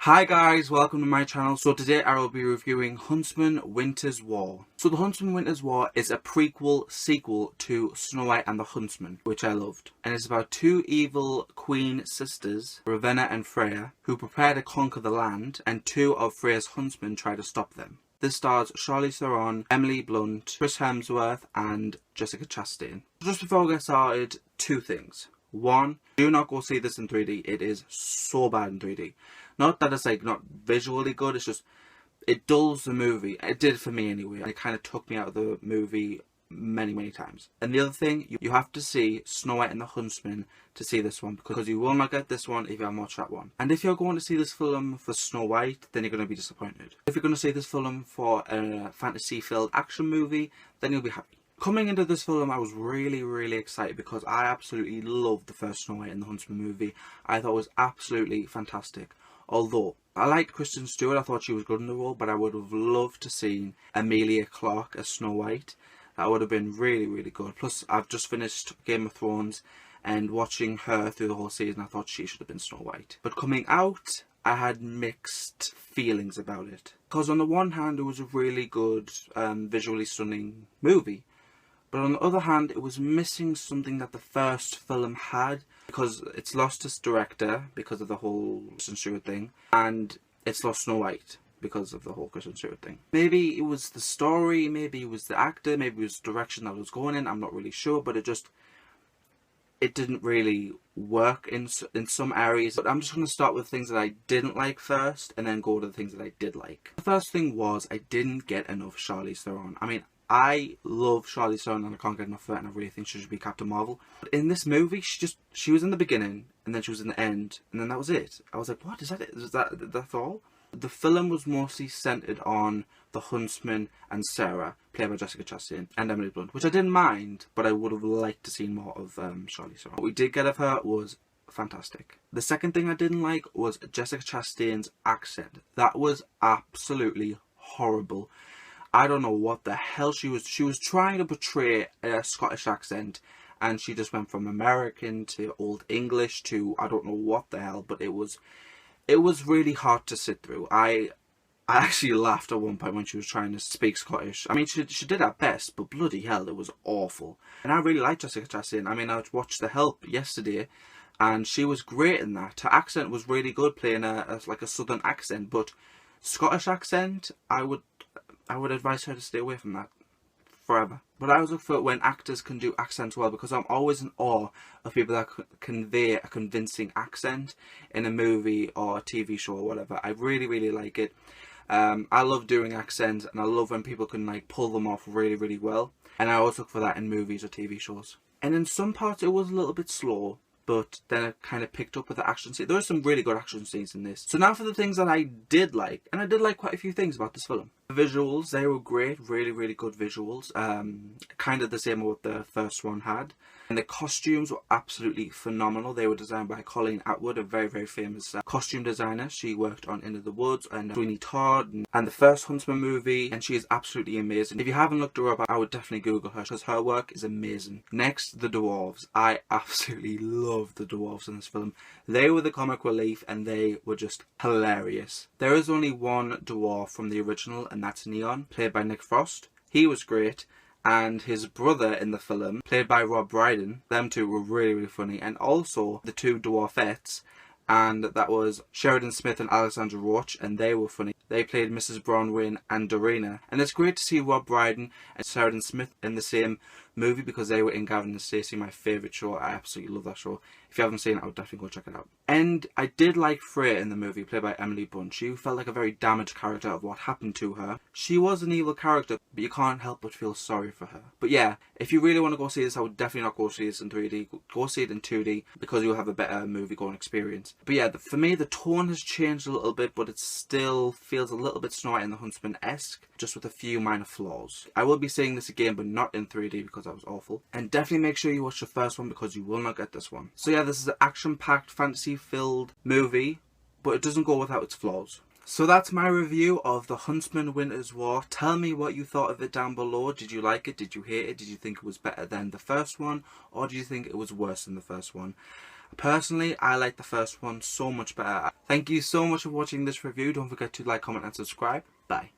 Hi guys, welcome to my channel. So today I will be reviewing Huntsman Winter's War. So the Huntsman Winter's War is a prequel sequel to Snow White and the Huntsman, which I loved. And it's about two evil queen sisters, Ravenna and Freya, who prepare to conquer the land, and two of Freya's huntsmen try to stop them. This stars Charlize Theron, Emily Blunt, Chris Hemsworth and Jessica Chastain. Just before we get started, two things. One, do not go see this in 3D. It is so bad in 3D. Not that it's like not visually good, it's just it dulls the movie. It did for me anyway. It kind of took me out of the movie many times. And the other thing, you have to see Snow White and the Huntsman to see this one, because you will not get this one if you haven't watched that one. And if you're going to see this film for Snow White, then you're going to be disappointed. If you're going to see this film for a fantasy-filled action movie, then you'll be happy. Coming into this film, I was really excited because I absolutely loved the first Snow White and the Huntsman movie. I thought it was absolutely fantastic. Although, I liked Kristen Stewart, I thought she was good in the role, but I would have loved to seen Emilia Clarke as Snow White. That would have been really good. Plus, I've just finished Game of Thrones, and watching her through the whole season, I thought she should have been Snow White. But coming out, I had mixed feelings about it. Because on the one hand, it was a really good, visually stunning movie. But on the other hand, it was missing something that the first film had, because it's lost its director because of the whole Kristen Stewart thing, and it's lost Snow White because of the whole Kristen Stewart thing. Maybe it was the story, maybe it was the actor, maybe it was the direction that it was going in, I'm not really sure, but it didn't really work in some areas. But I'm just going to start with things that I didn't like first, and then go to the things that I did like. The first thing was, I didn't get enough Charlize Theron. I mean, I love Charlize Theron and I can't get enough of her, and I really think she should be Captain Marvel. But in this movie, she was in the beginning, and then she was in the end, and then that was it. I was like, what, is that it? That's all? The film was mostly centred on the Huntsman and Sarah, played by Jessica Chastain, and Emily Blunt, which I didn't mind, but I would have liked to see more of Charlize Theron. What we did get of her was fantastic. The second thing I didn't like was Jessica Chastain's accent. That was absolutely horrible. I don't know what the hell she was trying to portray a Scottish accent, and she just went from American to Old English to I don't know what the hell, but it was really hard to sit through. I actually laughed at one point when she was trying to speak Scottish. I mean, she did her best, but bloody hell, it was awful. And I really like Jessica Chastain. I mean, I watched The Help yesterday, and she was great in that. Her accent was really good, playing like a southern accent, but Scottish accent, I would advise her to stay away from that forever. But I always look for when actors can do accents well, because I'm always in awe of people that convey a convincing accent in a movie or a TV show or whatever. I really like it. I love doing accents, and I love when people can like pull them off really well. And I always look for that in movies or TV shows. And in some parts it was a little bit slow, but then it kind of picked up with the action scenes. There were some really good action scenes in this. So now for the things that I did like, and I did like quite a few things about this film. The visuals, they were great, really good visuals. Kind of the same what the first one had. And the costumes were absolutely phenomenal. They were designed by Colleen Atwood, a very famous costume designer. She worked on Into the Woods and Sweeney Todd and the first Huntsman movie, and she is absolutely amazing. If you haven't looked her up, I would definitely Google her, because her work is amazing. Next, the dwarves. I absolutely love the dwarves in this film. They were the comic relief, and they were just hilarious. There is only one dwarf from the original, and that's Neon, played by Nick Frost. He was great. And his brother in the film, played by Rob Brydon, them two were really funny. And also the two dwarfettes, and that was Sheridan Smith and Alexandra Roach, and they were funny. They played Mrs. Bronwyn and Dorina. And it's great to see Rob Brydon and Sheridan Smith in the same movie, because they were in Gavin and Stacey, my favourite show. I absolutely love that show. If you haven't seen it, I would definitely go check it out. And I did like Freya in the movie, played by Emily Blunt. She felt like a very damaged character of what happened to her. She was an evil character, but you can't help but feel sorry for her. But yeah, if you really want to go see this, I would definitely not go see this in 3D. Go see it in 2D, because you'll have a better movie-going experience. But yeah, for me, the tone has changed a little bit, but it still feels a little bit Snow White and the Huntsman-esque, just with a few minor flaws. I will be seeing this again, but not in 3D, because that was awful. And definitely make sure you watch the first one, because you will not get this one. So yeah, this is an action-packed, fantasy-filled movie, but it doesn't go without its flaws. So that's my review of The Huntsman Winter's War. Tell me what you thought of it down below. Did you like it? Did you hate it? Did you think it was better than the first one? Or did you think it was worse than the first one? Personally, I like the first one so much better. Thank you so much for watching this review. Don't forget to like, comment and subscribe. Bye.